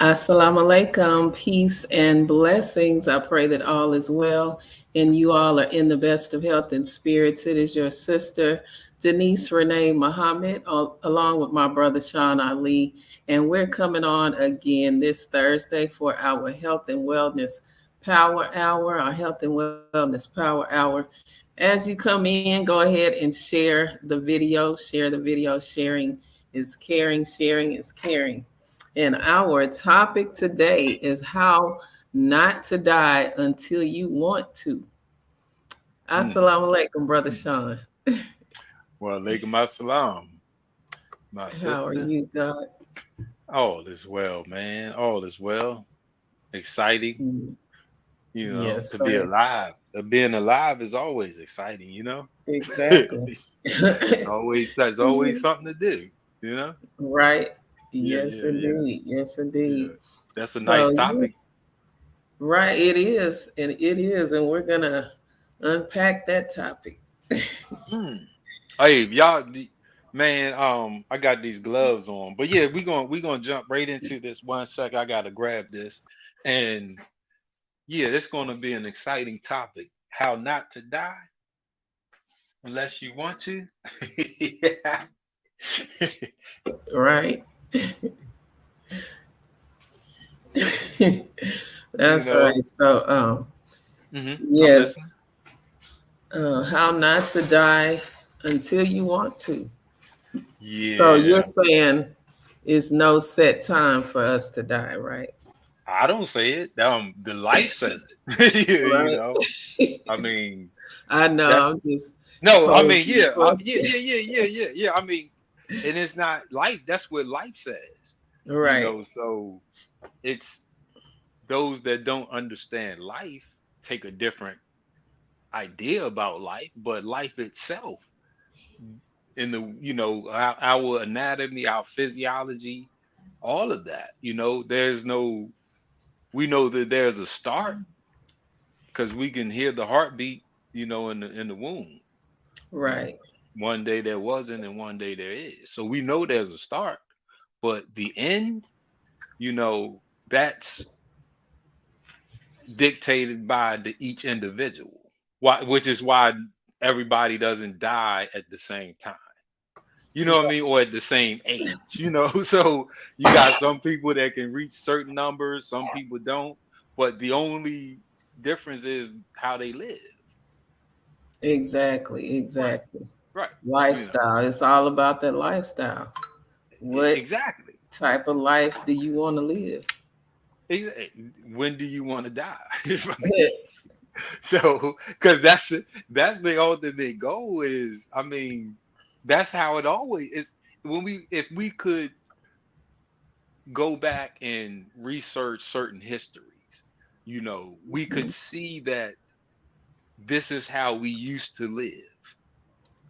Assalamu alaikum, peace and blessings. I pray that all is well and you all are in the best of health and spirits. It is your sister, Denise Renee Muhammad, along with my brother Sean Ali. And we're coming on again this Thursday for our Health and Wellness Power Hour, our Health and Wellness Power Hour. As you come in, go ahead and share the video. Share the video. Sharing is caring, sharing is caring. And our topic today is how not to die until you want to. Mm. Assalamu alaikum, Brother Sean. Well, alaikum assalam, my How are sister. you, God? All is well, man. All is well. Exciting, Mm, yes, to be sir. alive. Being alive is always exciting. Exactly. It's always something to do, you know? Right. Yeah, Yes, yeah, yeah, indeed. Yes, yeah. indeed. That's a So, nice topic. right, it is. And it is. And we're going to unpack that topic. Mm. Hey, man, I got these gloves on. But yeah, we gonna jump right into this. One sec, I gotta grab this. And yeah, it's gonna be an exciting topic. How not to die unless you want to. Yeah. Right. you That's know. right. So, I'm listening. yes. How not to die until you want to. So you're Yeah. saying it's no set time for us to die, right? I don't say it. The life says it. Right. I mean I know. that I'm just no, I mean, posing the yeah, yeah, question. yeah, yeah, yeah, yeah, yeah. I mean, and it's not life, that's what life says. Right. So it's those that don't understand life take a different idea about life, but life itself in the our anatomy, our physiology, all of that, there's no we know that there's a start because we can hear the heartbeat, in the womb. You know, Right. one day there wasn't and one day there is. So we know there's a start, but the end, that's dictated by each individual. Which is why everybody doesn't die at the same time. You know what I mean? Or at the same age. So you got some people that can reach certain numbers, some people don't. But the only difference is how they live. Exactly. Right. Exactly. Right. You know. Lifestyle. It's all about that lifestyle. What Exactly. type of life do you want to live? When do you want to die? I mean, so because that's the ultimate goal is. I mean, that's how it always is. If we could go back and research certain histories, we could see that this is how we used to live.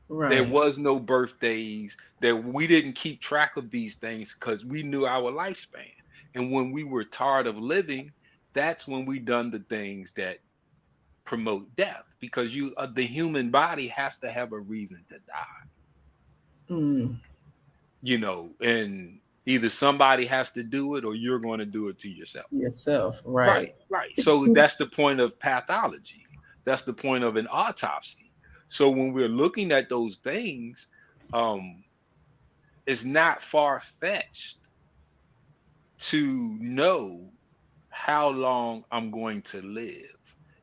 There Right. was no birthdays, that we didn't keep track of these things because we knew our lifespan. And when we were tired of living, that's when we done the things that promote death because the human body has to have a reason to die, Mm, and either somebody has to do it or you're going to do it to yourself. yourself. Right, Right. right. So that's the point of pathology. That's the point of an autopsy. So when we're looking at those things, um, it's not far fetched to know how long I'm going to live.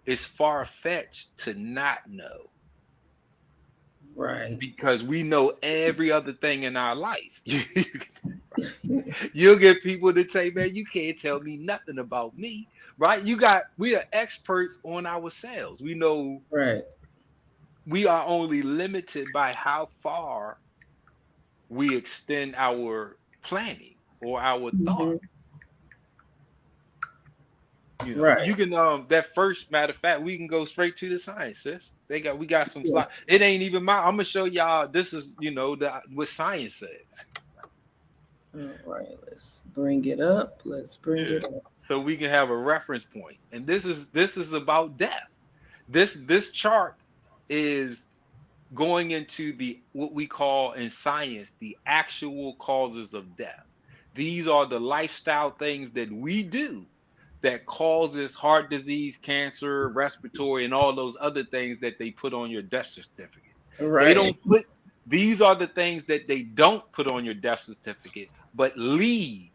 It's far fetched to not know Right. because we know every other thing in our life. You'll get people that say, man, you can't tell me nothing about me, right? We are experts on ourselves. We know Right. we are only limited by how far we extend our planning or our thought. Hmm. You Right. can that first matter of fact, we can go straight to the science, sis. We got some slide. Yes. It ain't even my I'm gonna show y'all this is, what science says. All right. Let's bring it up. Let's bring Yeah. it up. So we can have a reference point. And this is about death. This chart is going into the what we call in science the actual causes of death. These are the lifestyle things that we do that causes heart disease, cancer, respiratory, and all those other things that they put on your death certificate. They Right. don't put, these are the things that they don't put on your death certificate, but lead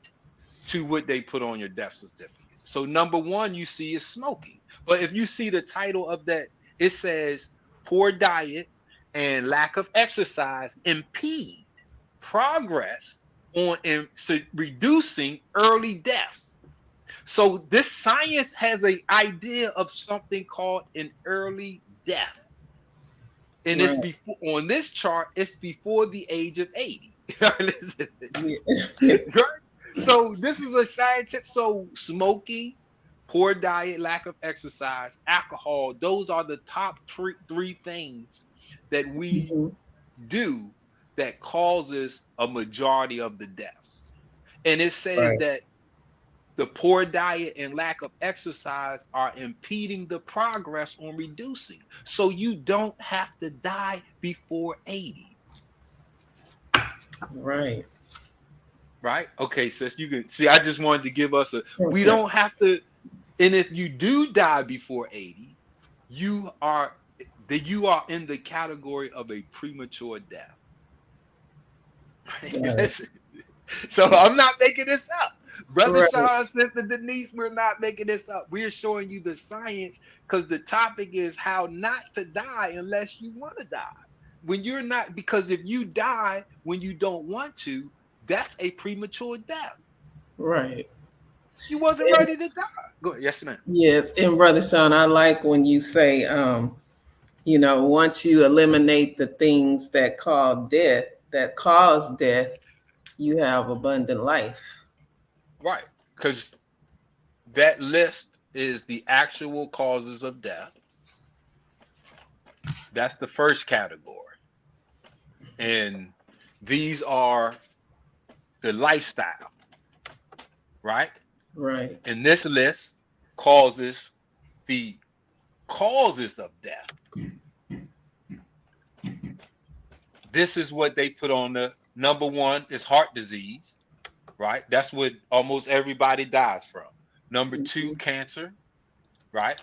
to what they put on your death certificate. So number one you see is smoking. But if you see the title of that, it says poor diet and lack of exercise impede progress on reducing early deaths. So this science has an idea of something called an early death. And it's Right. before, on this chart, it's before the age of 80. Yeah. Right? So this is a scientific. So smoking, poor diet, lack of exercise, alcohol, those are the top three things that we Mhm. do that causes a majority of the deaths. And it says Right. that the poor diet and lack of exercise are impeding the progress on reducing. So you don't have to die before 80. Right. Right? Okay, sis, you can see I just wanted to give us a, we Okay. don't have to, and if you do die before 80, you are you are in the category of a premature death. Right. So I'm not making this up. Brother Right. Sean, Sister Denise, we're not making this up. We're showing you the science because the topic is how not to die unless you want to die. When you're not, because if you die when you don't want to, that's a premature death. Right. You wasn't And ready to die. Go ahead. Yes, ma'am. yes, and Brother Sean, I like when you say, once you eliminate the things that cause death, you have abundant life. Right. Because that list is the actual causes of death. That's the first category. And these are the lifestyle, right? Right. And this list causes the causes of death. This is what they put on the number one is heart disease, right? That's what almost everybody dies from. Number two, Mhm. cancer, right?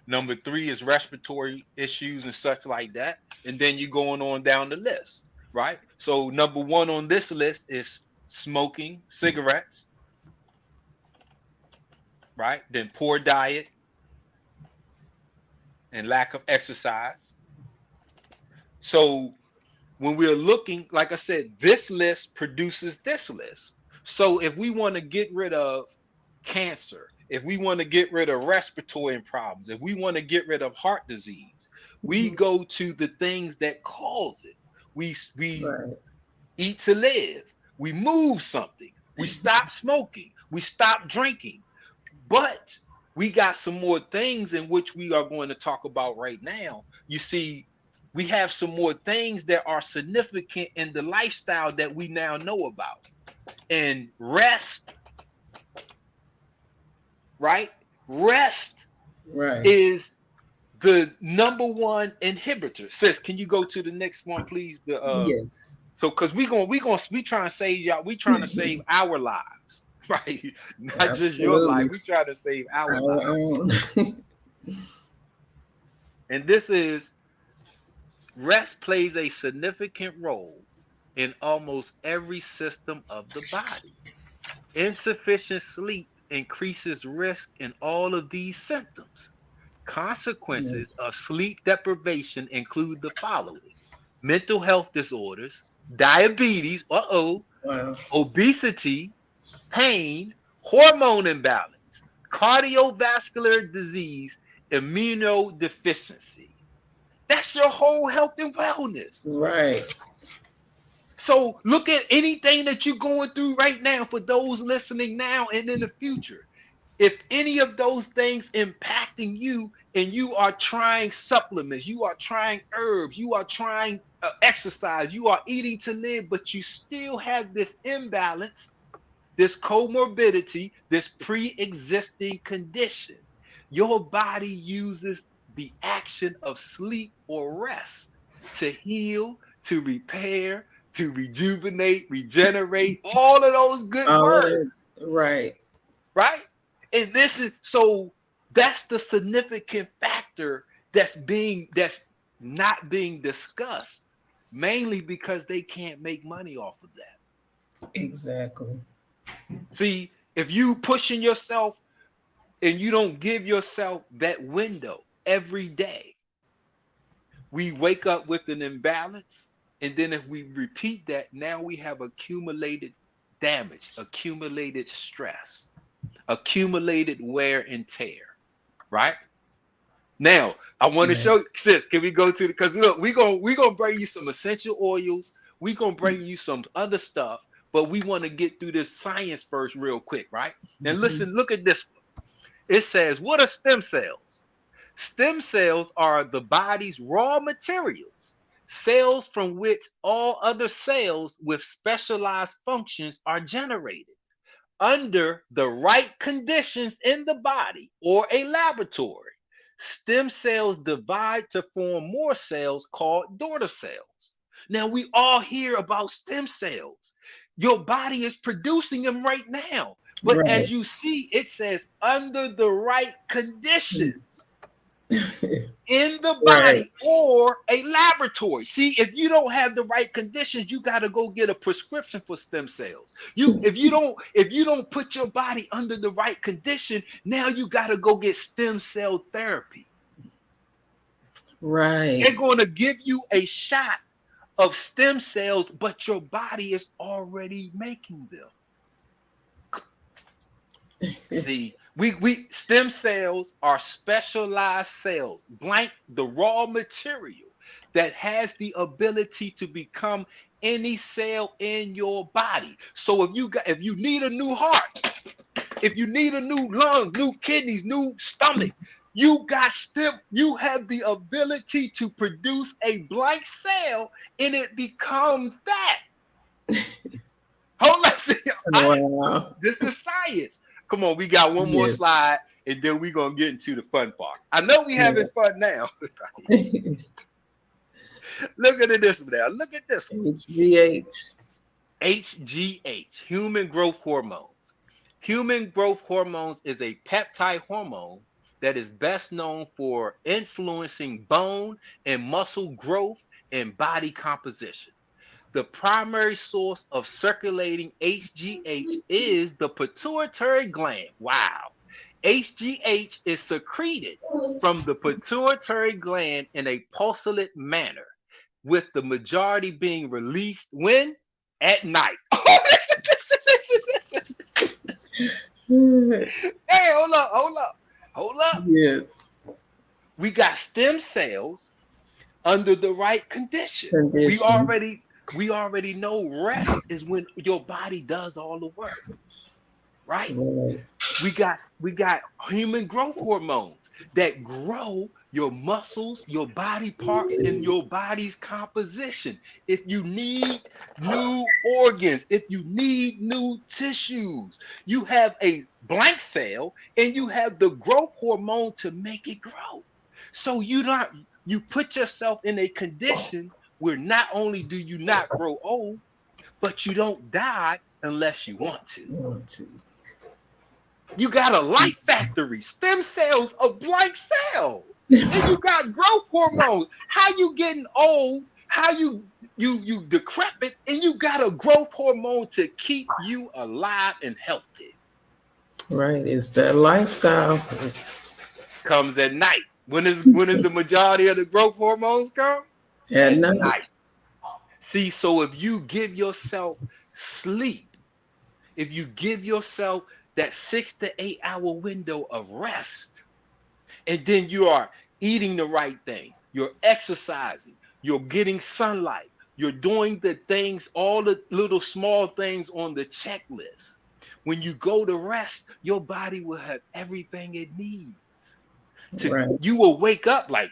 Number three is respiratory issues and such like that. And then you're going on down the list, right? So number one on this list is smoking cigarettes, right? Then poor diet and lack of exercise. So when we're looking, like I said, this list produces this list. So if we want to get rid of cancer, if we want to get rid of respiratory problems, if we want to get rid of heart disease, we Mhm. go to the things that cause it. We Right. eat to live. We move something. We stop smoking. We stop drinking. But we got some more things in which we are going to talk about right now. You see, we have some more things that are significant in the lifestyle that we now know about. And rest, right? Rest Right. is the number one inhibitor. Sis, can you go to the next one, please? The Yes. so because we trying to save y'all, we trying to save our lives, right? Not just your life. Absolutely. We trying to save our Our lives. own. And this is rest plays a significant role in almost every system of the body. Insufficient sleep increases risk in all of these symptoms. Consequences Yes. of sleep deprivation include the following: mental health disorders, diabetes, Wow. obesity, pain, hormone imbalance, cardiovascular disease, immunodeficiency. That's your whole health and wellness. Right. So look at anything that you're going through right now for those listening now and in the future. If any of those things impacting you and you are trying supplements, you are trying herbs, you are trying exercise, you are eating to live, but you still have this imbalance, this comorbidity, this pre-existing condition, your body uses the action of sleep or rest to heal, to repair, to rejuvenate, regenerate, all of those good All of words. that. Right. Right? And this is so that's the significant factor that's not being discussed, mainly because they can't make money off of that. Exactly. See, if you pushing yourself and you don't give yourself that window every day, we wake up with an imbalance. And then if we repeat that, now we have accumulated damage, accumulated stress, accumulated wear and tear, right? Now, I want to show, sis, can we go to because look, we're gonna bring you some essential oils, we're gonna bring you some other stuff, but we want to get through this science first real quick, right? And listen, look at this one. It says, what are stem cells? Stem cells are the body's raw materials, cells from which all other cells with specialized functions are generated. Under the right conditions in the body or a laboratory, stem cells divide to form more cells called daughter cells. Now, we all hear about stem cells. Your body is producing them right now. But as you see, it says under the right conditions in the body or a laboratory. See, if you don't have the right conditions, you got to go get a prescription for stem cells. If you don't put your body under the right condition, now you got to go get stem cell therapy. Right. They're going to give you a shot of stem cells, but your body is already making them. See, we stem cells are specialized cells, blank the raw material that has the ability to become any cell in your body. So if you need a new heart, if you need a new lung, new kidneys, new stomach, you have the ability to produce a blank cell and it becomes that. Hold on. Wow. This is science. Come on, we got one more slide, and then we're going to get into the fun part. I know we having fun now. Look at this one now. Look at this one. HGH. HGH, human growth hormones. Human growth hormones is a peptide hormone that is best known for influencing bone and muscle growth and body composition. The primary source of circulating HGH is the pituitary gland. Wow. HGH is secreted from the pituitary gland in a pulsate manner, with the majority being released when? At night. Listen. Hey, hold up. Yes. We got stem cells under the right conditions. We already know rest is when your body does all the work, right? We got human growth hormones that grow your muscles, your body parts, and your body's composition. If you need new organs, if you need new tissues, you have a blank cell and you have the growth hormone to make it grow. So you put yourself in a condition where not only do you not grow old, but you don't die unless you want to. You got a life factory, stem cells, a blank cell, and you got growth hormones. How you getting old? How you decrepit, and you got a growth hormone to keep you alive and healthy. Right, it's that lifestyle. Comes at night. When is the majority of the growth hormones come? At night. See, so if you give yourself sleep, if you give yourself that 6 to 8 hour window of rest, and then you are eating the right thing, you're exercising, you're getting sunlight, you're doing the things, all the little small things on the checklist. When you go to rest, your body will have everything it needs. You will wake up like,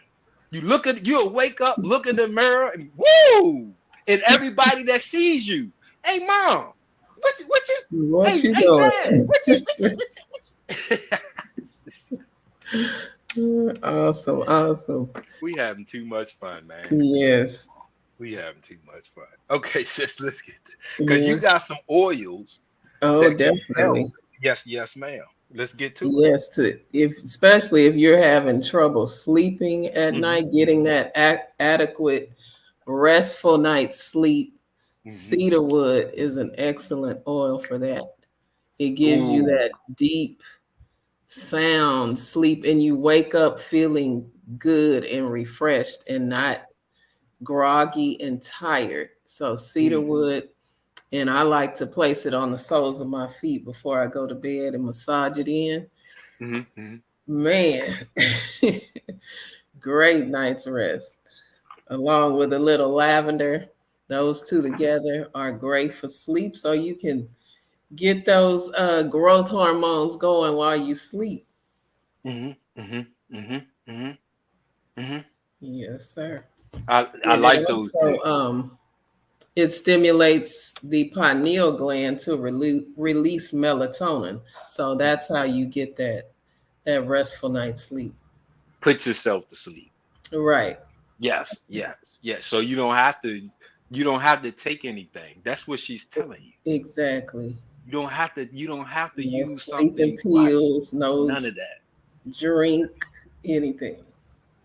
you'll wake up, look in the mirror, and woo! And everybody that sees you, hey mom, what you doing? Awesome. We having too much fun, man. Yes. We having too much fun. Okay, sis, let's get because you Yes. got some oils Oh, that can definitely. help. Yes, yes, ma'am. Let's get to it. Yes, to if especially if you're having trouble sleeping at Hmm. night, getting that adequate restful night's sleep, Hmm. cedarwood is an excellent oil for that. It gives you Ooh. that deep sound sleep and you wake up feeling good and refreshed and not groggy and tired. So Hmm. cedarwood, and I like to place it on the soles of my feet before I go to bed and massage it in. Hmm. Hmm. Man, great night's rest. Along with a little lavender, those two together are great for sleep. So you can get those growth hormones going while you sleep. Hmm. Hmm. Hmm. Hmm. Hmm. Yes, sir. I And it like those also too. it stimulates the pineal gland to release melatonin. So that's how you get that restful night's sleep. Put yourself to sleep. Right. Yes, yes, yes. So you don't have to take anything. That's what she's telling you. Exactly. You don't have to No use sleeping something right. pills, no None of that. drink, anything.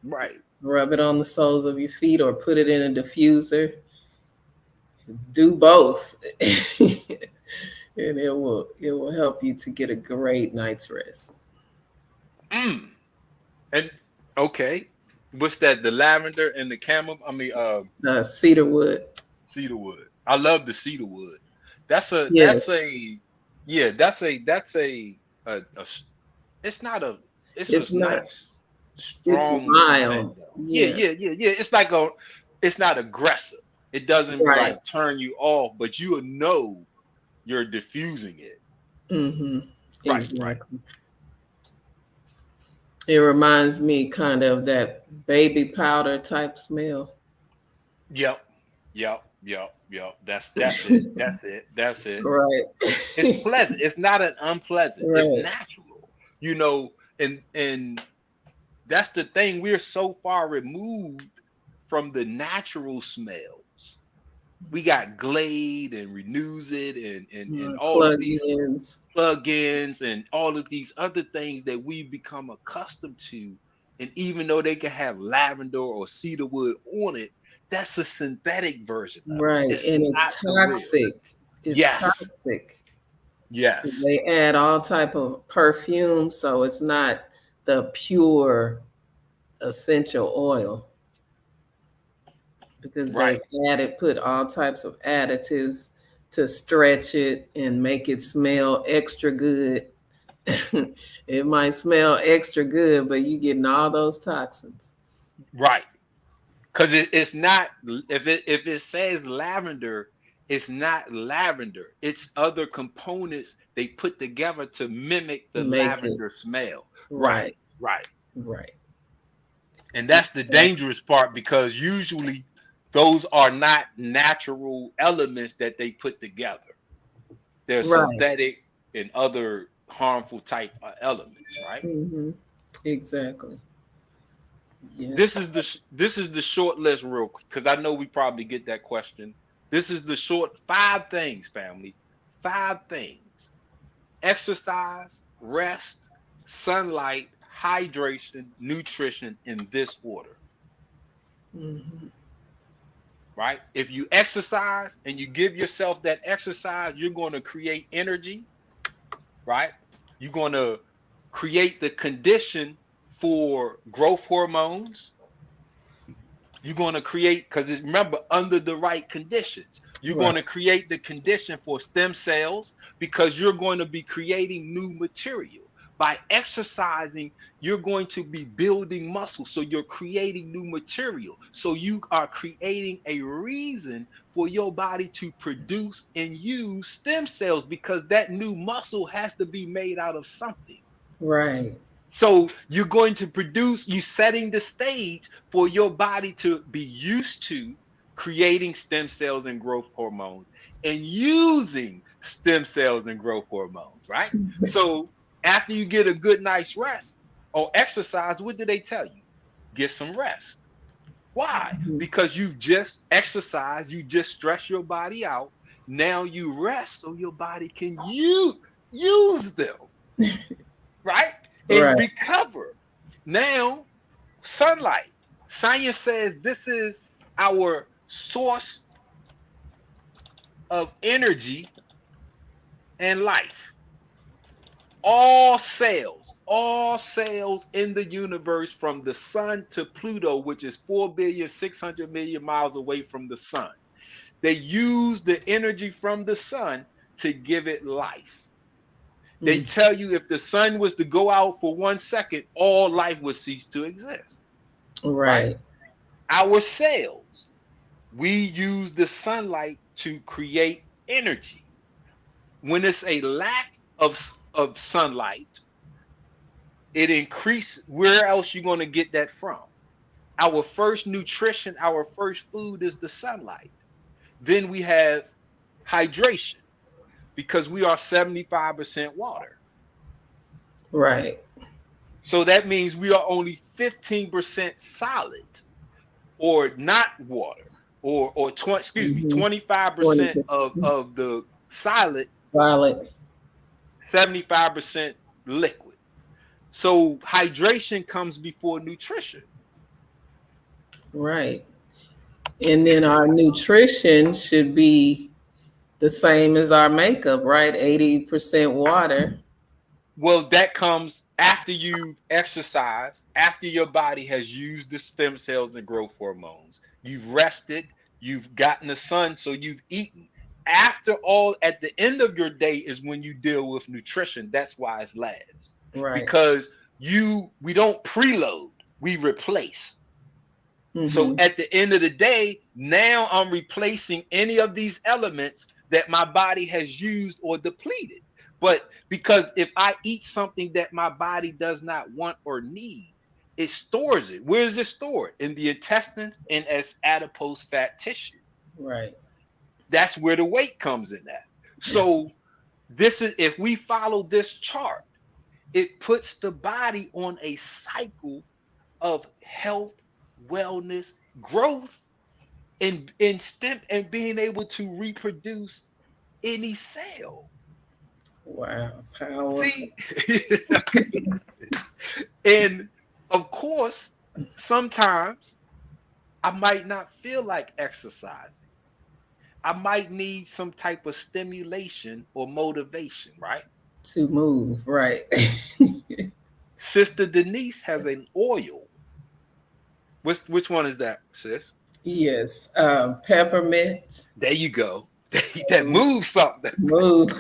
Right. Rub it on the soles of your feet or put it in a diffuser. Do both. And it will help you to get a great night's rest. Mm. And okay. What's that? The lavender and the Cedarwood. cedarwood. I love the cedarwood. That's Yes. a yeah, that's a it's not a it's It's a not, nice it's strong scent mild. though. Yeah, Yeah. yeah, yeah, yeah. It's not aggressive. It doesn't Right. like turn you off, but you will know you're diffusing it. Mm-hmm. Right, right. Exactly. It reminds me kind of that baby powder type smell. Yep. Yep. Yep. Yep. That's it. That's it. That's it. Right. It's pleasant. It's not an unpleasant. It's Right. natural. You know, and that's the thing. We're so far removed from the natural smells. We got Glade and Renews It and all of these Plug-ins. plugins and all of these other things that we've become accustomed to. And even though they can have lavender or cedarwood on it, that's a synthetic version of it. Right. It's And not it's the real. toxic. It's Yes. toxic. Yes. They add all type of perfume, so it's not the pure essential oil because Right. they've put all types of additives to stretch it and make it smell extra good. It might smell extra good, but you getting all those toxins. Right. Because it's not if it says lavender, it's not lavender. It's other components they put together to mimic To the make it lavender smell. Right, right, right. right. And that's the dangerous part because usually those are not natural elements that they put together. They're Right. synthetic and other harmful type elements, right? Hmm. Exactly. This Yes. is the short list real quick because I know we probably get that question. This is the short five things, family. Five things: exercise, rest, sunlight, hydration, nutrition in this order, Hmm. right? If you exercise and you give yourself that exercise, you're going to create energy, right? You're going to create the condition for growth hormones. You're going to create, because remember, under the right conditions, you're Right. going to create the condition for stem cells because you're going to be creating new material. By exercising, you're going to be building muscle. So you're creating new material. So you are creating a reason for your body to produce and use stem cells because that new muscle has to be made out of something. Right. So you're going to produce, you setting the stage for your body to be used to creating stem cells and growth hormones and using stem cells and growth hormones, right? So after you get a good night's rest or exercise, what do they tell you? Get some rest. Why? Because you've just exercised, you just stress your body out. Now you rest so your body can use them, right? And Right. recover. Now, sunlight. Science says this is our source of energy and life. All cells in the universe from the sun to Pluto, which is 4,600,000,000 miles away from the sun. They use the energy from the sun to give it life. They Mm. tell you if the sun was to go out for 1 second, all life would cease to exist, right? Right. Our cells, we use the sunlight to create energy. When it's a lack of sunlight, it increases. Where else you going to get that from? Our first nutrition, our first food is the sunlight. Then we have hydration because we are 75% water. Right. So that means we are only 15% solid or not water or 25% 20%. of the solid, Solid. 75% liquid. So hydration comes before nutrition. Right. And then our nutrition should be the same as our makeup, right? 80% water. Well, that comes after you've exercised, after your body has used the stem cells and growth hormones. You've rested, you've gotten the sun, so you've eaten. After all, at the end of your day is when you deal with nutrition. That's why it's last. Right. Because we don't preload, we replace. So Mm-hmm. at the end of the day, now I'm replacing any of these elements that my body has used or depleted. But because if I eat something that my body does not want or need, it stores it. Where is it stored? In the intestines and as adipose fat tissue. Right. That's where the weight comes in at. So this is, if we follow this chart, it puts the body on a cycle of health, wellness, growth, and being able to reproduce any cell. Wow. Powerful. See, and of course, sometimes I might not feel like exercising. I might need some type of stimulation or motivation, right? To move. Right. Sister Denise has an oil. Which one is that, sis? Yes. Peppermint. There you go. That moves something. Move.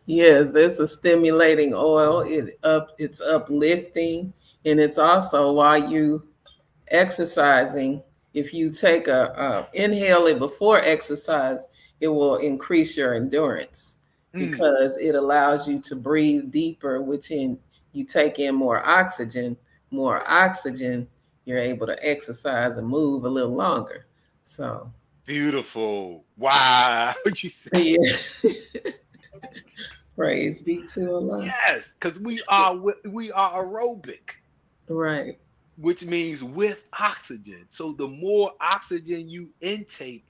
Yes, it's a stimulating oil. It's uplifting, and it's also while you exercising. If you take a inhale it before exercise, it will increase your endurance because it allows you to breathe deeper, which in you take in more oxygen. More oxygen, you're able to exercise and move a little longer. So Beautiful. Wow. You said yeah. Praise be to Allah. yes, because we are aerobic, Right. which means with oxygen. So the more oxygen you intake,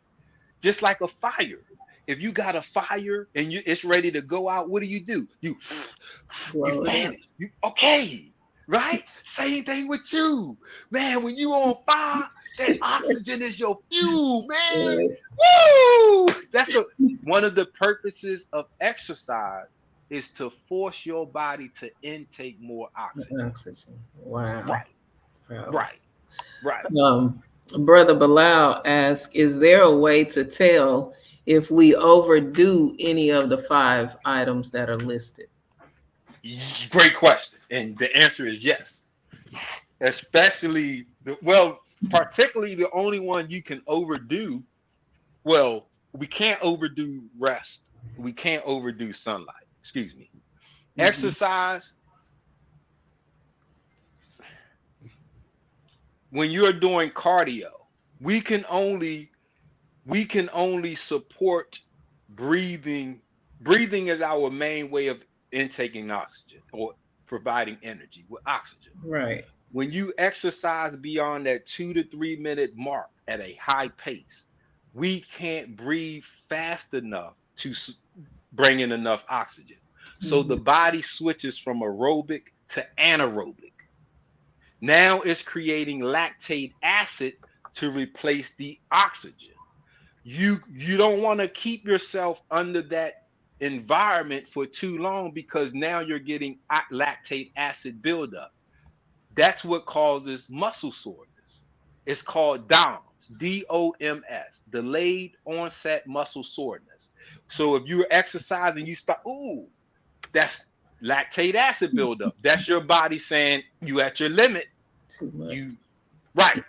just like a fire. If you got a fire and it's ready to go out, what do? You Blow it fan up. it. Okay, right? Same thing with you, man. When you on fire, that oxygen is your fuel, man. Right. Woo! That's one of the purposes of exercise is to force your body to intake more oxygen. Oxygen. Wow. Right, Wow. right. Brother Bilal asks, is there a way to tell if we overdo any of the 5 items that are listed? Great question, and the answer is yes. Especially particularly the only one you can overdo. Well, we can't overdo rest. We can't overdo sunlight. Excuse me. Mhm. Exercise. When you're doing cardio, we can only support breathing. Breathing is our main way of intaking oxygen or providing energy with oxygen. Right. when you exercise beyond that 2 to 3 minute mark at a high pace, we can't breathe fast enough to bring in enough oxygen. So the body switches from aerobic to anaerobic. Now it's creating lactate acid to replace the oxygen. You don't want to keep yourself under that environment for too long, because now you're getting lactate acid buildup. That's what causes muscle soreness. It's called DOMS, DOMS, delayed onset muscle soreness. So if you're exercising, you start, that's lactate acid buildup. That's your body saying you at your limit. Too much. Right.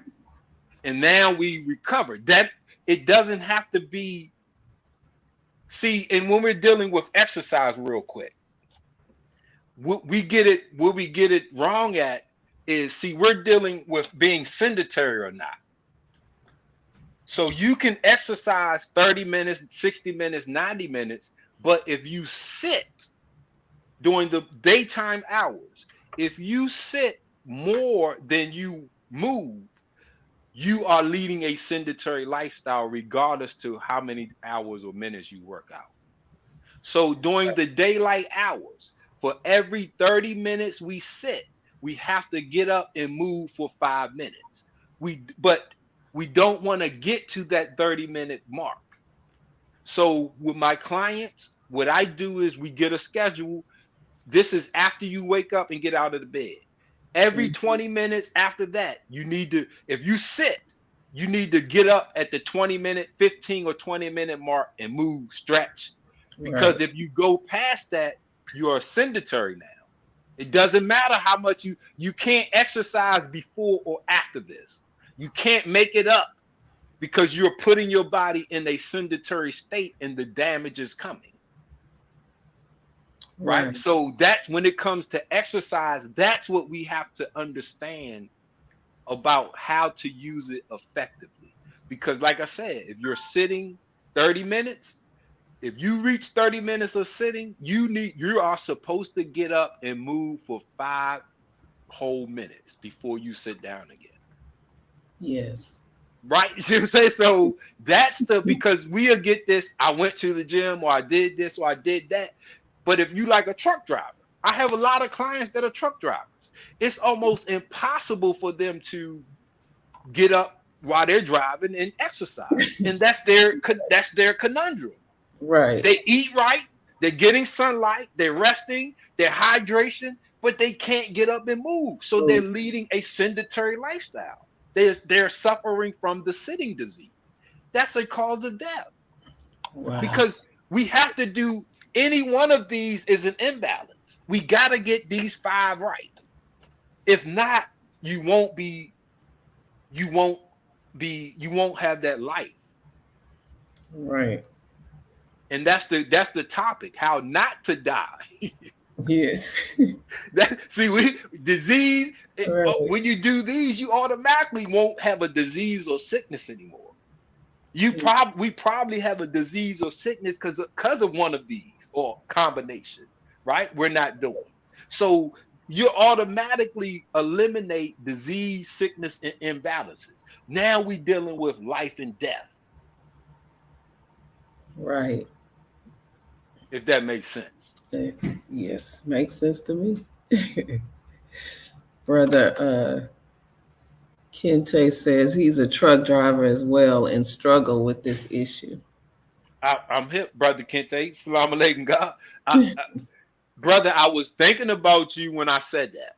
And now we recover. That it doesn't have to be. See, and when we're dealing with exercise, real quick, what we get it wrong at is, see, we're dealing with being sedentary or not. So you can exercise 30 minutes, 60 minutes, 90 minutes, but if you sit during the daytime hours, if you sit more than you move, you are leading a sedentary lifestyle, regardless to how many hours or minutes you work out. So during the daylight hours, for every 30 minutes we sit, we have to get up and move for 5 minutes. But we don't want to get to that 30-minute mark. So with my clients, what I do is we get a schedule. This is after you wake up and get out of the bed. Every 20 minutes after that, you need to, if you sit, you need to get up at the 20-minute, 15 or 20-minute mark and move, stretch. Because if you go past that, you're sedentary now. It doesn't matter how much you can't exercise before or after this. You can't make it up, because you're putting your body in a sedentary state and the damage is coming. Right. So that's when it comes to exercise, that's what we have to understand about how to use it effectively. Because like I said, if you're sitting 30 minutes, if you reach 30 minutes of sitting, you are supposed to get up and move for 5 whole minutes before you sit down again. Yes. Right. You know what I'm saying? So that's because we'll get this, I went to the gym, or I did this, or I did that. But if you like a truck driver, I have a lot of clients that are truck drivers. It's almost impossible for them to get up while they're driving and exercise. And that's their conundrum. Right. They eat right, they're getting sunlight, they're resting, they're hydration, but they can't get up and move. So they're leading a sedentary lifestyle. They're suffering from the sitting disease. That's a cause of death. Wow. Because we have to do, any one of these is an imbalance. We got to get these 5 right. If not, you won't have that life. Right. And that's the topic, how not to die. Yes. Disease, right. When you do these, you automatically won't have a disease or sickness anymore. We probably have a disease or sickness because of one of these or combination, right? We're not doing. So you automatically eliminate disease, sickness, and imbalances. Now we're dealing with life and death. Right. If that makes sense. Yes, makes sense to me. Brother Kente says he's a truck driver as well and struggle with this issue. I'm hip, Brother Kente. Salam alaikum, God. Brother, I was thinking about you when I said that,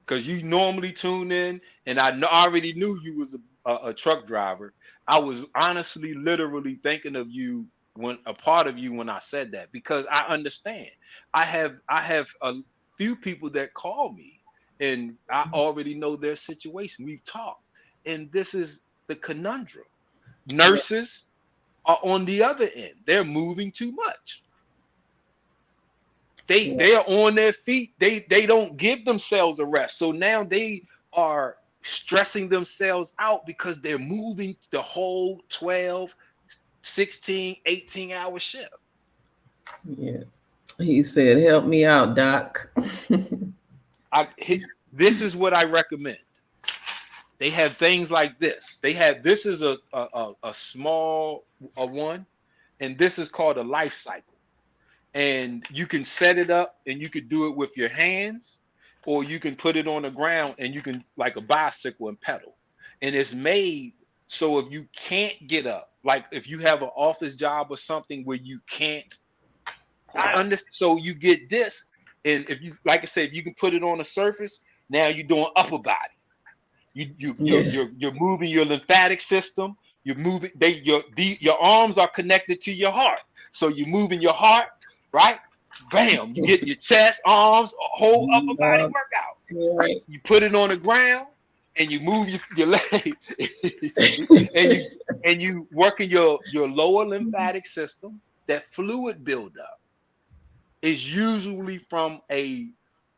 because you normally tune in, and I already knew you was a truck driver. I was honestly, literally thinking of you, when a part of you, when I said that, because I understand. I have a few people that call me, and I already know their situation. We've talked, and this is the conundrum. Nurses are on the other end. They're moving too much. They are on their feet. They don't give themselves a rest. So now they are stressing themselves out because they're moving the whole 12, 16, 18-hour shift. Yeah. He said, help me out, Doc. This is what I recommend. They have things like this. This is a small one, and this is called a life cycle. And you can set it up, and you could do it with your hands, or you can put it on the ground, and you can, like a bicycle, and pedal. And it's made so if you can't get up, like if you have an office job or something where you can't so you get this, and if you, like I said, if you can put it on the surface, now you're doing upper body. You're moving your lymphatic system. You're moving your arms are connected to your heart, so you're moving your heart, right? Bam! You get your chest, arms, whole upper body workout. Right. You put it on the ground, and you move your leg, and you working your lower lymphatic system. That fluid buildup is usually from a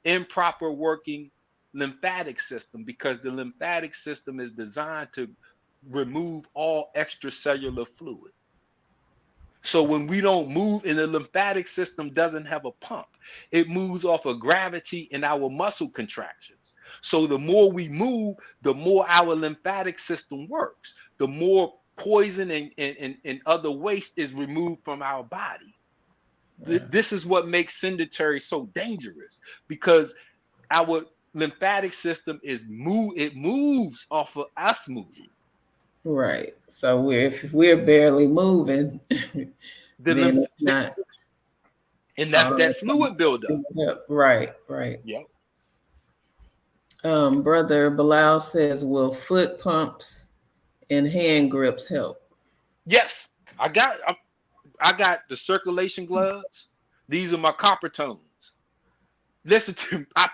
improper working lymphatic system, because the lymphatic system is designed to remove all extracellular fluid. So when we don't move, and the lymphatic system doesn't have a pump, it moves off of gravity and our muscle contractions. So the more we move, the more our lymphatic system works, the more poison and other waste is removed from our body. Yeah. This is what makes sedentary so dangerous, because our lymphatic system it moves off of us moving. Right. So if we're barely moving, then it's not. And that's that fluid buildup. Right. Yep. Brother Bilal says, will foot pumps and hand grips help? Yes. I got the circulation gloves. These are my copper tones. Listen to, I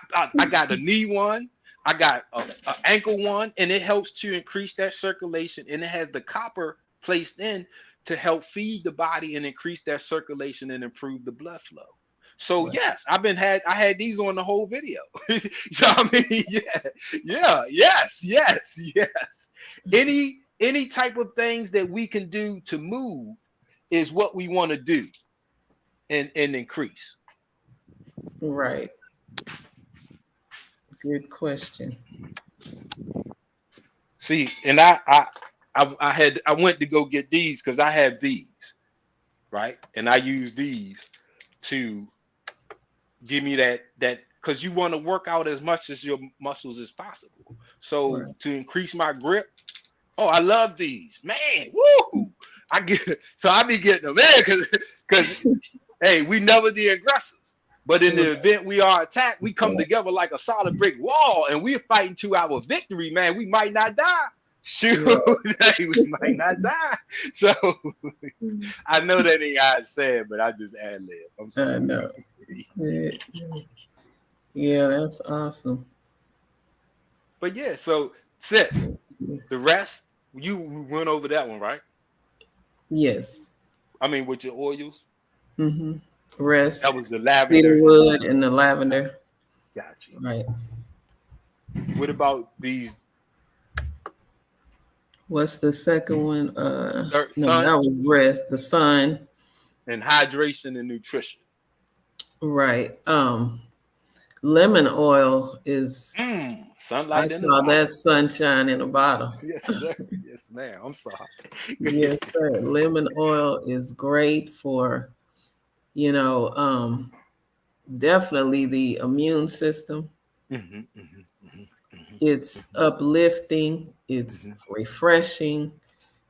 got a knee one, I got an ankle one, and it helps to increase that circulation, and it has the copper placed in to help feed the body and increase that circulation and improve the blood flow. So right. Yes, I had these on the whole video. So I mean, yes. Any type of things that we can do to move is what we want to do and increase. Right. Good question. See, and I went to go get these because I have these, right? And I use these to give me that because you want to work out as much as your muscles as possible. So right. To increase my grip, I love these, man. Woo! I be getting them, man, because hey, we never the aggressors. But in the event we are attacked, we come together like a solid brick wall, and we're fighting to our victory, man. We might not die. Shoot, we might not die. So I know that ain't how it's said, but I just ad lib. I'm sorry. I know. Yeah, that's awesome. But yeah, so sis, the rest, you went over that one, right? Yes. I mean, with your oils. Mm-hmm. Rest. That was the lavender, cedarwood, and the lavender. Gotcha. Right. What about these? What's the second one? No, that was rest. The sun. And hydration and nutrition. Right. Lemon oil is sunlight in the bottle. That's sunshine in a bottle. Yes, sir. Yes, ma'am. I'm sorry. Yes, sir. Lemon oil is great for, definitely the immune system. It's uplifting. It's refreshing.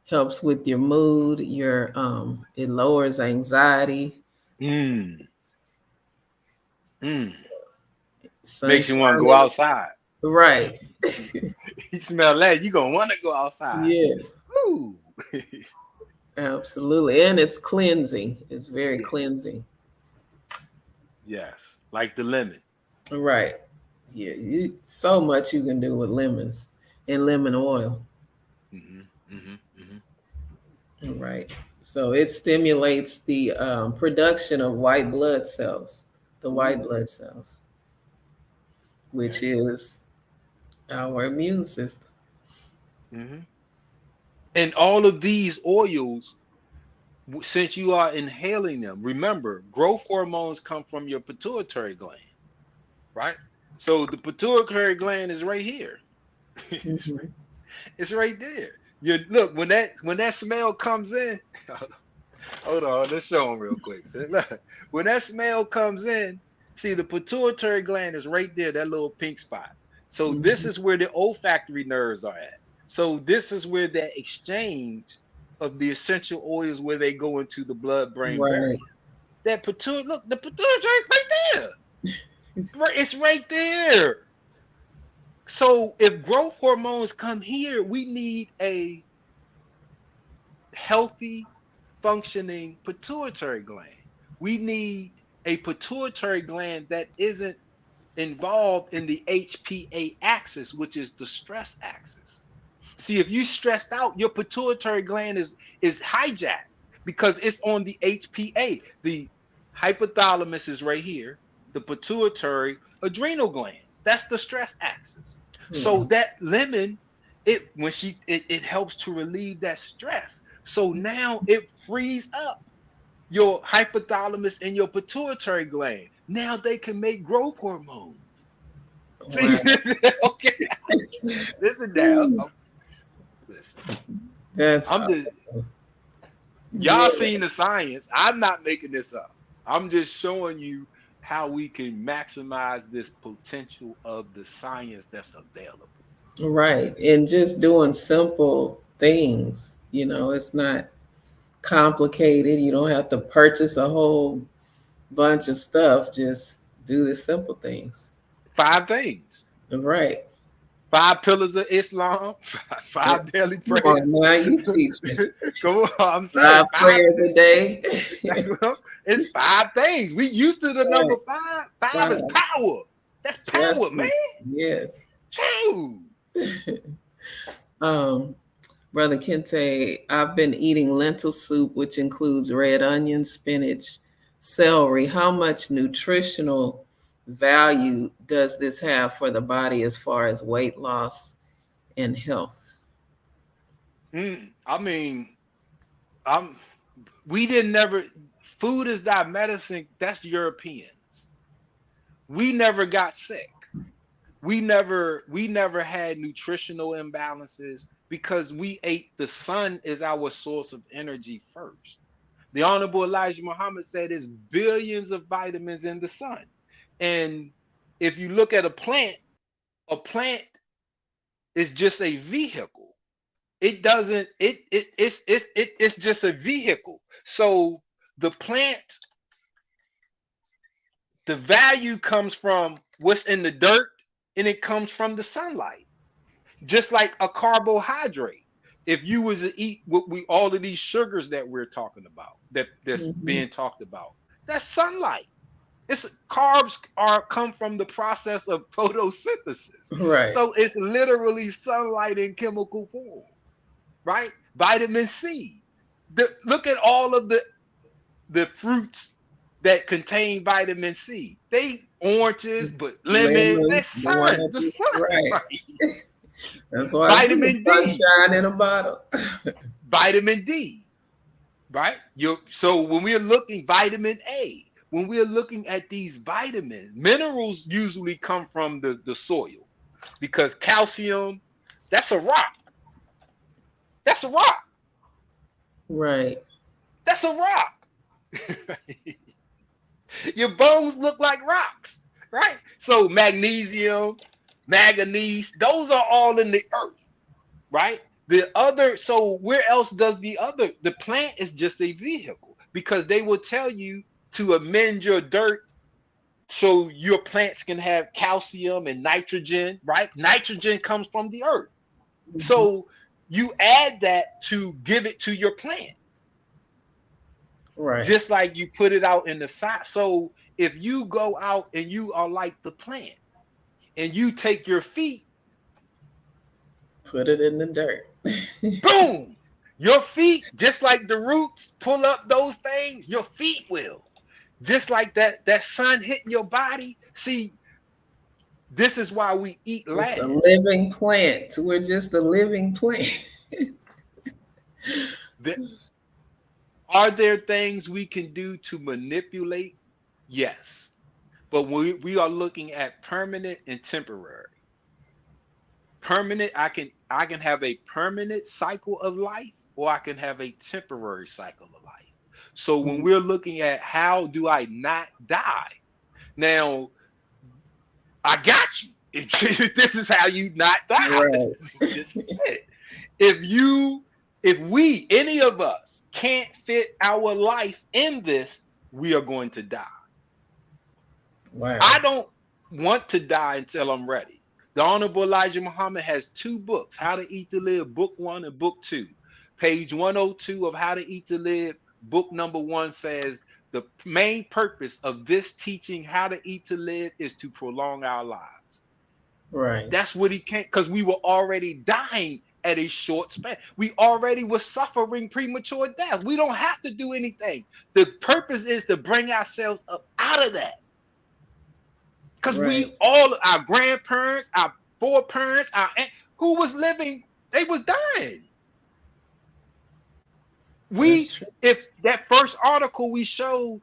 Helps with your mood. It lowers anxiety. Makes you want to go outside. Right. You smell that, you're gonna want to go outside. Yes. Ooh. Absolutely. And it's cleansing. It's very cleansing. Yes. Like the lemon. Right. Yeah. So much you can do with lemons and lemon oil. Right. So it stimulates the production of white blood cells, which is our immune system. And all of these oils, since you are inhaling them, remember, growth hormones come from your pituitary gland, right? So the pituitary gland is right here. It's right there. You look when that smell comes in. Hold on, let's show them real quick. So, look, when that smell comes in, see the pituitary gland is right there, that little pink spot. So this Mhm. is where the olfactory nerves are at. So this is where that exchange of the essential oils where they go into the blood-brain barrier. Right. That pituitary, look, the pituitary is right there. Right, it's right there. So if growth hormones come here, we need a healthy, functioning pituitary gland. We need a pituitary gland that isn't involved in the HPA axis, which is the stress axis. See, if you stressed out, your pituitary gland is hijacked because it's on the HPA. The hypothalamus is right here, the pituitary adrenal glands. That's the stress axis. So Hmm. that lemon, it helps to relieve that stress. So now it frees up your hypothalamus and your pituitary gland. Now they can make growth hormones. See, Wow. okay, listen now. Whew. Listen. That's I'm just awesome. Yeah. y'all seen the science. I'm not making this up. I'm just showing you how we can maximize this potential of the science that's available. Right. And just doing simple things, it's not complicated. You don't have to purchase a whole bunch of stuff. Just do the simple things. Five things. Right. Five pillars of Islam, five daily Come on prayers. now, you teaching. Come on, I'm saying 5. Prayers a day. It's 5 things. We used to the number Right. 5. 5 is Wow. power. That's power, man. Justice. Yes. True. um, Brother Kente, I've been eating lentil soup, which includes red onion, spinach, celery. How much nutritional value does this have for the body as far as weight loss and health? I mean, I'm we didn't never food is not medicine. That's Europeans. We never got sick. We never had nutritional imbalances because we ate the sun is our source of energy first. The Honorable Elijah Muhammad said there's billions of vitamins in the sun. And if you look at a plant is just a vehicle. It doesn't it's just a vehicle. So the plant, the value comes from what's in the dirt and it comes from the sunlight. Just like a carbohydrate. If you was to eat what we all of these sugars that we're talking about, that's Mhm. being talked about, that's sunlight. It's carbs are come from the process of photosynthesis. Right. So it's literally sunlight in chemical form, right? Vitamin C. Look at all of the fruits that contain vitamin C. They oranges, but lemon, Lemons, that's the oranges, sun, right. right? That's why I see the Vitamin D, sunshine in a bottle. vitamin D, right? So when we're looking vitamin A, when we're looking at these vitamins, minerals usually come from the soil because calcium, that's a rock. That's a rock. Right. That's a rock. Your bones look like rocks, right? So magnesium, manganese, those are all in the earth, right? The other, so where else does the plant is just a vehicle because they will tell you to amend your dirt so your plants can have calcium and nitrogen, right? Nitrogen comes from the earth. Mhm. So you add that to give it to your plant, Right. just like you put it out in the side. So if you go out and you are like the plant and you take your feet, Put it in the dirt. boom, your feet, just like the roots pull up those things, your feet will. Just like that sun hitting your body. See, this is why we eat Just a last. living plant. We're just a living plant. The- Are there things we can do to manipulate? Yes. But we are looking at permanent and temporary. Permanent, I can have a permanent cycle of life, or I can have a temporary cycle of life. So when we're looking at how do I not die, now I got you. If this is how you not die, Right. this is it. If we, any of us, can't fit our life in this, we are going to die. Wow. I don't want to die until I'm ready. The Honorable Elijah Muhammad has 2 books, How to Eat to Live, Book 1 and Book 2. Page 102 of How to Eat to Live, book number 1 says, the main purpose of this teaching, How to Eat to Live, is to prolong our lives. Right. That's what he can't, because we were already dying at a short span. We already were suffering premature death. We don't have to do anything. The purpose is to bring ourselves up out of that. Because we all, our grandparents, our foreparents, our aunt, who was living, they was dying. If that first article we showed,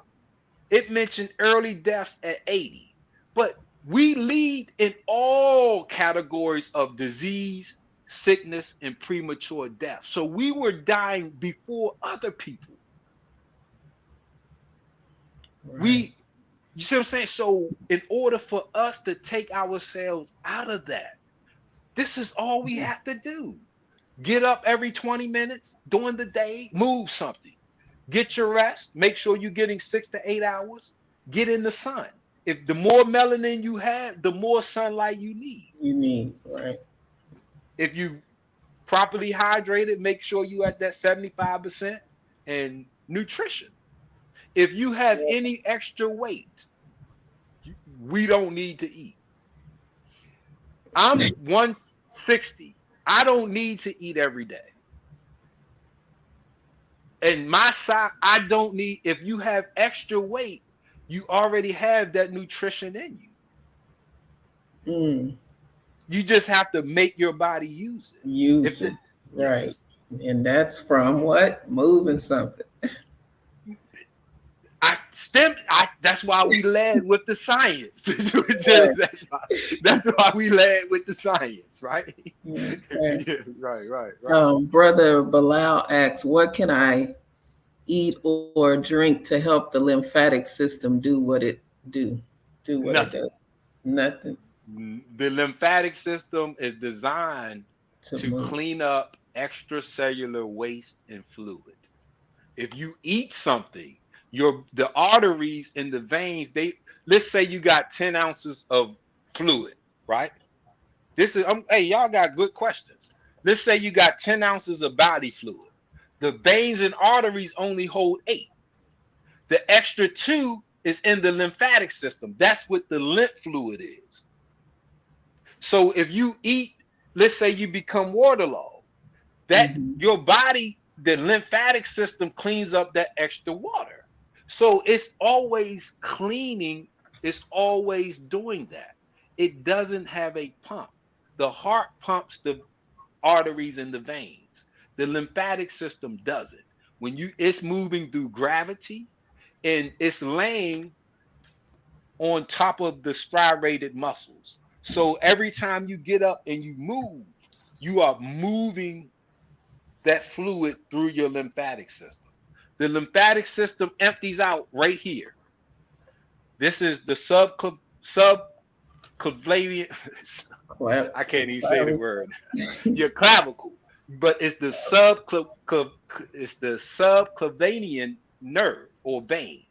it mentioned early deaths at 80. But we lead in all categories of disease, sickness, and premature death. So we were dying before other people. Right. You see what I'm saying? So in order for us to take ourselves out of that, this is all we have to do. Get up every 20 minutes during the day, move something. Get your rest. Make sure you're getting 6 to 8 hours. Get in the sun. If the more melanin you have, the more sunlight you need. Right. If you properly hydrated, make sure you at that 75%, and nutrition. If you have any extra weight, we don't need to eat. I'm 160. I don't need to eat every day. And my size, I don't need, if you have extra weight, you already have that nutrition in you. You just have to make your body use it. Right. And that's from what? Moving something. That's why we led with the science. That's why we led with the science, right? Yes, right. Brother Bilal asks, what can I eat or drink to help the lymphatic system do what it do? Do what it does? Nothing. The lymphatic system is designed to clean up extracellular waste and fluid. If you eat something, the arteries and the veins, let's say you got 10 ounces of fluid, right? Hey, y'all got good questions. Let's say you got 10 ounces of body fluid. The veins and arteries only hold 8. The extra 2 is in the lymphatic system. That's what the lymph fluid is. So if you eat, let's say you become waterlogged, your body, the lymphatic system cleans up that extra water. So it's always cleaning, it's always doing that. It doesn't have a pump. The heart pumps the arteries and the veins. The lymphatic system doesn't. It's moving through gravity, and it's laying on top of the striated muscles. So every time you get up and you move, you are moving that fluid through your lymphatic system. The lymphatic system empties out right here. This is the subclavian. I can't even say the word. Your clavicle, but it's the subclavian nerve or vein.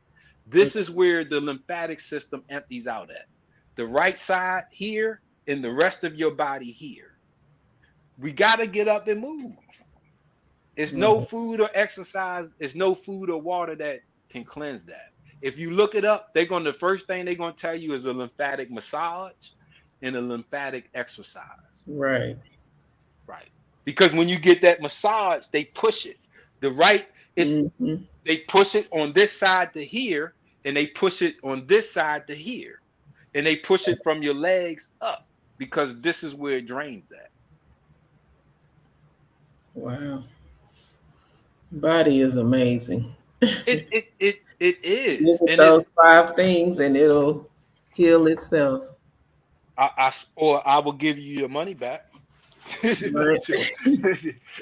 This is where the lymphatic system empties out at. The right side here and the rest of your body here. We got to get up and move. It's no food or exercise. It's no food or water that can cleanse that. If you look it up, the first thing they're going to tell you is a lymphatic massage and a lymphatic exercise. Right. Because when you get that massage, they push it. They push it on this side to here, and they push it on this side to here. And they push it from your legs up, because this is where it drains at. Wow. Body is amazing. It is. Look at those 5 things and it'll heal itself. I will give you your money back. Right.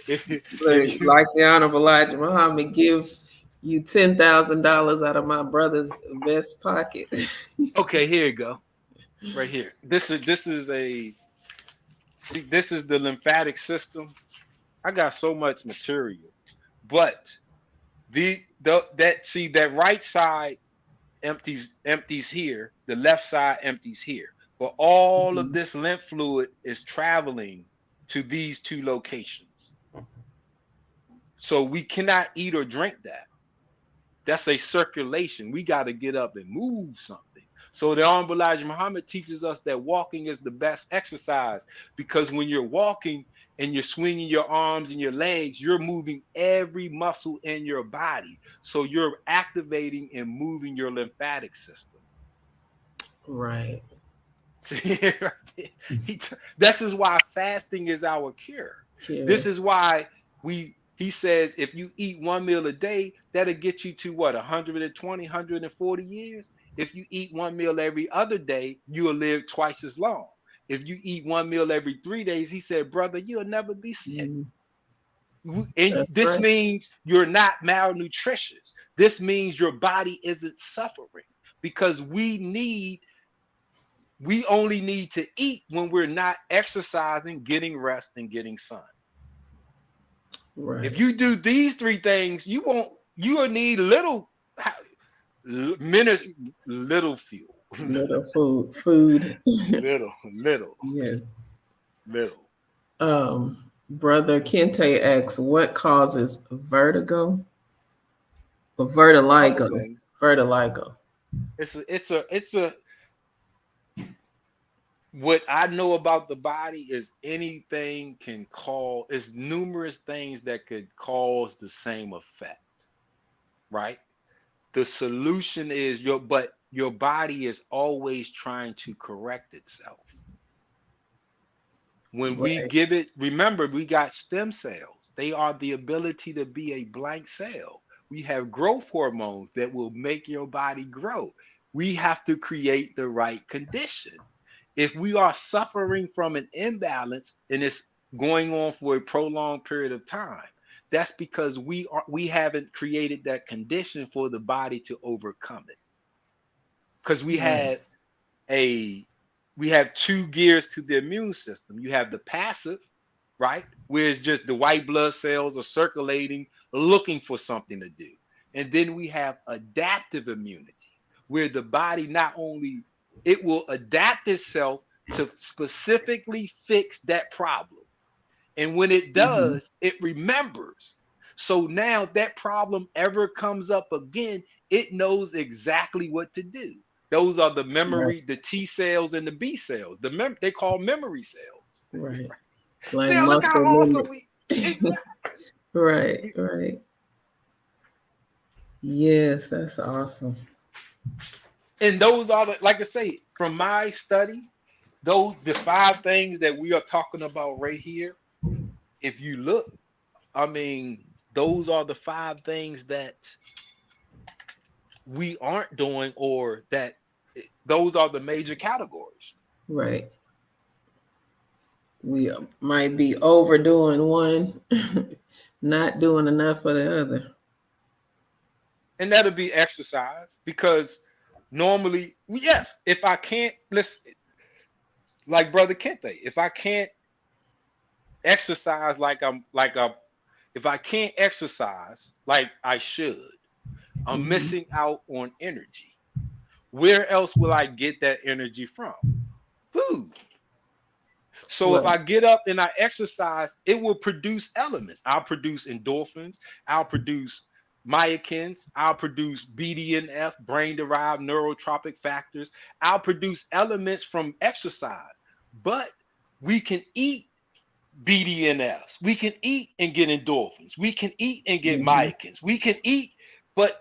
If Look, you like the Honorable Elijah Muhammad, give you $10,000 out of my brother's vest pocket. okay, here you go. Right here. This is the lymphatic system. I got so much material. But that right side empties here, the left side empties here. But all of Mhm. this lymph fluid is traveling to these two locations. So we cannot eat or drink that. That's a circulation. We got to get up and move something. So the Honorable Elijah Muhammad teaches us that walking is the best exercise, because when you're walking and you're swinging your arms and your legs, you're moving every muscle in your body. So you're activating and moving your lymphatic system. Right. This is why fasting is our cure. This Here. is why he says if you eat one meal a day, that'll get you to what, 120, 140 years. If you eat one meal every other day, you'll live twice as long. If you eat one meal every 3 days, he said, brother, you'll never be sick. Mm, And that's this right. means you're not malnutritious. This means your body isn't suffering, because we only need to eat when we're not exercising, getting rest, and getting sun. If Right. you do these three things, you'll need minutes, little fuel. Little food. little. Yes. Little. Brother Kente asks, what causes vertigo? Or vertigo. Couple things. Vertigo. It's a what I know about the body is anything can cause, is numerous things that could cause the same effect, right? The solution is your body is always trying to correct itself. When we Right. give it, remember, we got stem cells. They are the ability to be a blank cell. We have growth hormones that will make your body grow. We have to create the right condition. If we are suffering from an imbalance and it's going on for a prolonged period of time, that's because we haven't created that condition for the body to overcome it. Because Right. we have two gears to the immune system. You have the passive, right, where it's just the white blood cells are circulating, looking for something to do. And then we have adaptive immunity, where the body not only, it will adapt itself to specifically fix that problem. And when it Mhm. does, it remembers. So now if that problem ever comes up again, it knows exactly what to do. Those are the Right. memory, the T cells and the B cells. They call memory cells. Right. Like Damn, look how muscle awesome memory. we exactly. Right. Right. Yes, that's awesome. And those are like I say, from my study, the 5 things that we are talking about right here. If you look, I mean, those are the 5 things that we aren't doing, or that those are the major categories. Right. We might be overdoing one, not doing enough for the other. And that'll be exercise, because normally, yes, if I can't, like Brother Kente, if I can't exercise if I can't exercise like I should, I'm Mhm. missing out on energy. Where else will I get that energy from? Food. So if Right. I get up and I exercise, it will produce elements. I'll produce endorphins. I'll produce myokines. I'll produce BDNF, brain derived neurotropic factors. I'll produce elements from exercise. But we can eat BDNFs. We can eat and get endorphins. We can eat and get Mhm. myokines. We can eat, but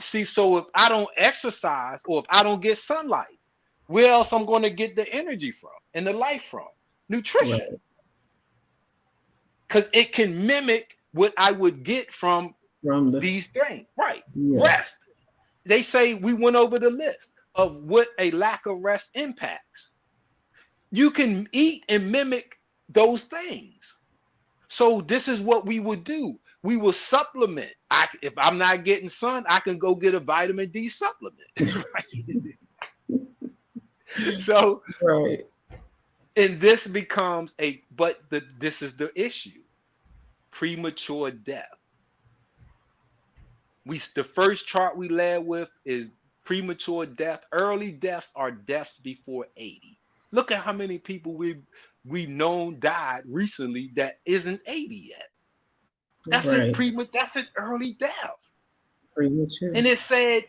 so if I don't exercise, or if I don't get sunlight, where else I'm going to get the energy from and the life from? Nutrition. Right. Because it can mimic what I would get from From these this. things. Right. Yes. Rest. They say we went over the list of what a lack of rest impacts. You can eat and mimic those things. So this is what we would do. We will supplement. If I'm not getting sun, I can go get a vitamin D supplement. So, right. and this becomes this is the issue: premature death. The first chart we led with is premature death. Early deaths are deaths before 80. Look at how many people we've known died recently that isn't 80 yet. That's that's an early death. Premature. And it said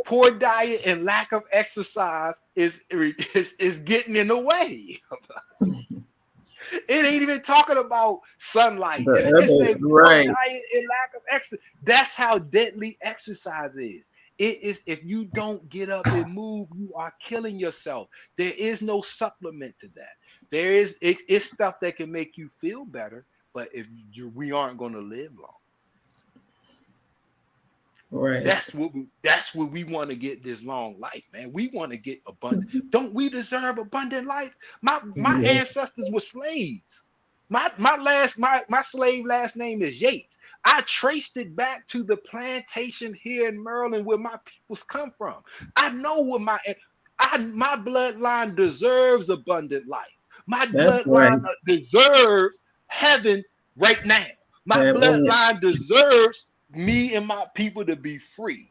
poor diet and lack of exercise is getting in the way. It ain't even talking about sunlight. It said poor diet and lack of exercise. That's how deadly exercise is. It is, if you don't get up and move, you are killing yourself. There is no supplement to that. It's stuff that can make you feel better, but we aren't going to live long. Right. That's what we want to get, this long life, man. We want to get abundant. Don't we deserve abundant life? My ancestors were slaves. My slave last name is Yates. I traced it back to the plantation here in Maryland where my peoples come from. I know where my bloodline deserves abundant life. My bloodline deserves heaven right now. My bloodline deserves me and my people to be free.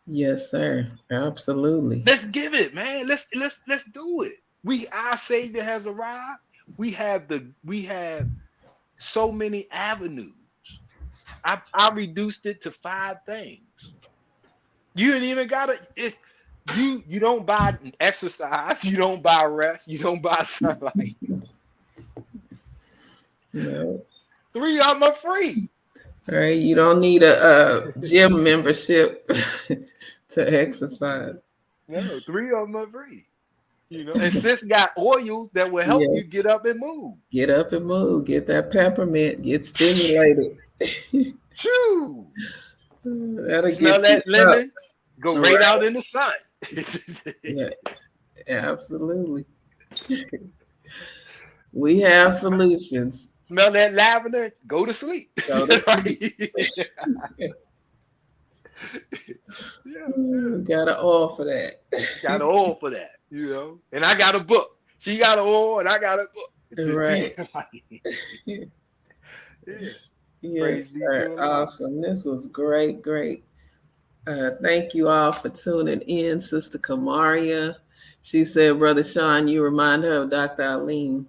Yes, sir. Absolutely. Let's give it, man. Let's do it. Our Savior has arrived. We have so many avenues. I reduced it to 5 things. You ain't even gotta. You don't buy exercise. You don't buy rest. You don't buy sunlight. No. 3 of them are free. All right. You don't need a gym membership to exercise. No, 3 of them are free. And sis got oils that will help you get up and move. Get up and move. Get that peppermint. Get stimulated. True. That'll smell that lemon. Go right out in the sun. Yeah, absolutely. We have solutions. Smell that lavender. Go to sleep. Go to sleep. Got an oil for that. Got an oil for that. And I got a book. She got an oil, and I got a book. Right. Yes, sir. Awesome. This was great. Thank you all for tuning in. Sister Kamaria, she said, Brother Sean, you remind her of Dr. Eileen.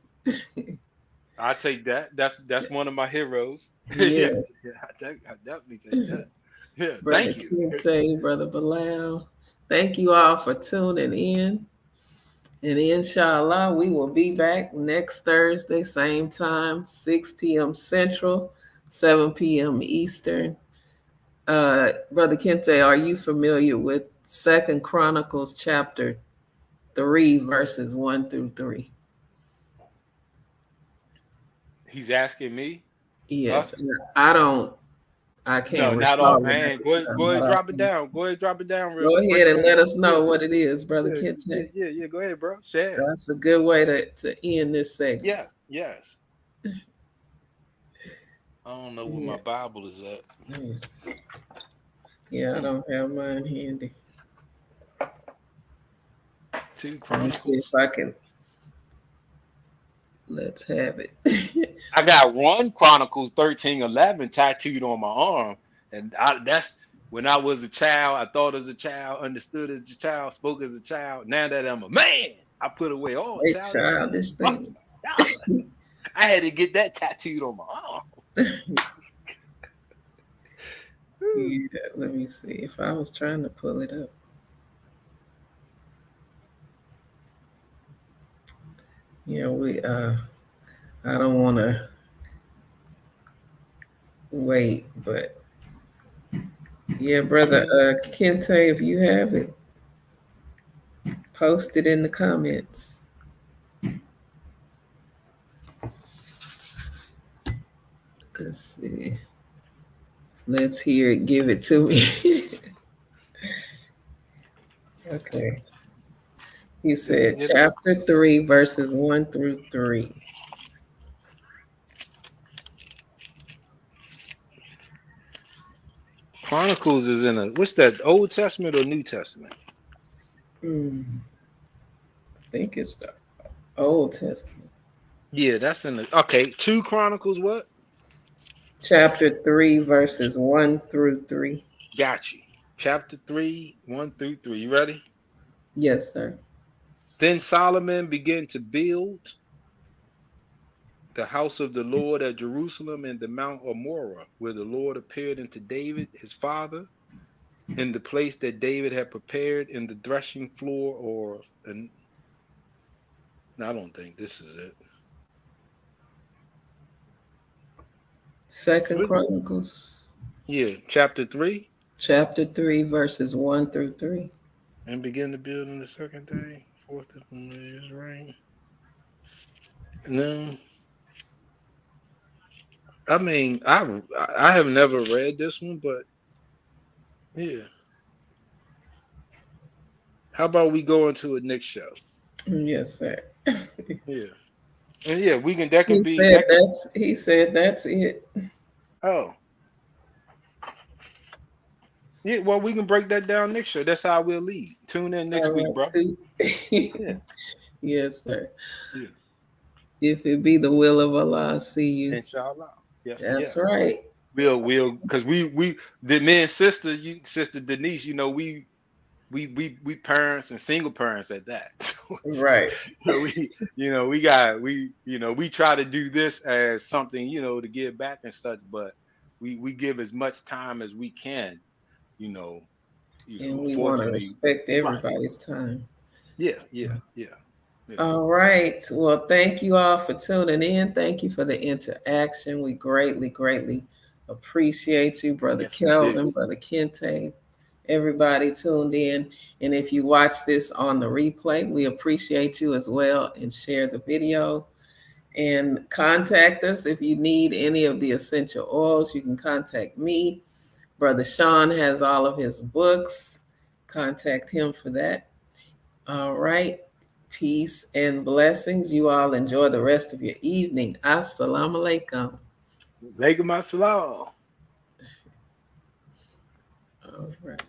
I take that. That's one of my heroes. Yes. I definitely take that. Yeah, Brother thank you. Kinsey, Brother Bilal. Thank you all for tuning in. And inshallah, we will be back next Thursday, same time, 6 p.m. Central, 7 p.m. Eastern. Brother Kente, are you familiar with 2 Chronicles chapter 3, verses 1 through 3? He's asking me? Yes. I can't. No, not offhand. Go ahead, drop it down. Go ahead, drop it down. Go ahead and let us know what it is, Brother Kente. Yeah. Go ahead, bro. Share. That's a good way to end this segment. Yes. I don't know where my Bible is at. Nice. Yeah, I don't have mine handy. 2 Chronicles. Let me see if I can. Let's have it. I got 1 Chronicles 13:11 tattooed on my arm, and that's when I was a child. I thought as a child, understood as a child, spoke as a child. Now that I'm a man, I put away all childish things. I had to get that tattooed on my arm. Yeah, let me see if I was trying to pull it up. Yeah, I don't want to wait, but yeah, Brother Kente, if you have it, post it in the comments. Let's see. Let's hear it. Give it to me. Okay. He said chapter 3, verses 1 through 3. Chronicles is in what's that? Old Testament or New Testament? I think it's the Old Testament. Yeah, that's in the 2 Chronicles. What? Chapter 3, verses 1 through 3. Got you. Chapter 3, 1 through 3. You ready? Yes, sir. Then Solomon began to build the house of the Lord at Jerusalem in the Mount of Moriah, where the Lord appeared unto David his father, in the place that David had prepared in the threshing floor. I don't think this is it. Second Chronicles. Yeah, chapter 3. Chapter 3, verses 1 through 3. And begin to build on the second day, fourth of the year's reign. No. I mean, I have never read this one, but yeah. How about we go into it next show? Yes, sir. Yeah. And yeah, we can he said that's it. Oh. Yeah, well, we can break that down next show. That's how we'll lead. Tune in next week, bro. Yeah. Yes, sir. Yeah. If it be the will of Allah, I'll see you. Inshallah. Yes. That's right. We'll because me and sister Denise, we parents and single parents at that. Right. We try to do this as something, to give back and such, but we give as much time as we can, and we want to respect everybody's time. Yeah. All right. Well, thank you all for tuning in. Thank you for the interaction. We greatly, greatly appreciate you, Brother Kelvin, Brother Kente, everybody tuned in. And if you watch this on the replay, we appreciate you as well, and share the video and contact us. If you need any of the essential oils, you can contact me. Brother Sean has all of his books. Contact him for that. All right. Peace and blessings. You all enjoy the rest of your evening. Assalamu alaikum. Alaikum assalam. All right.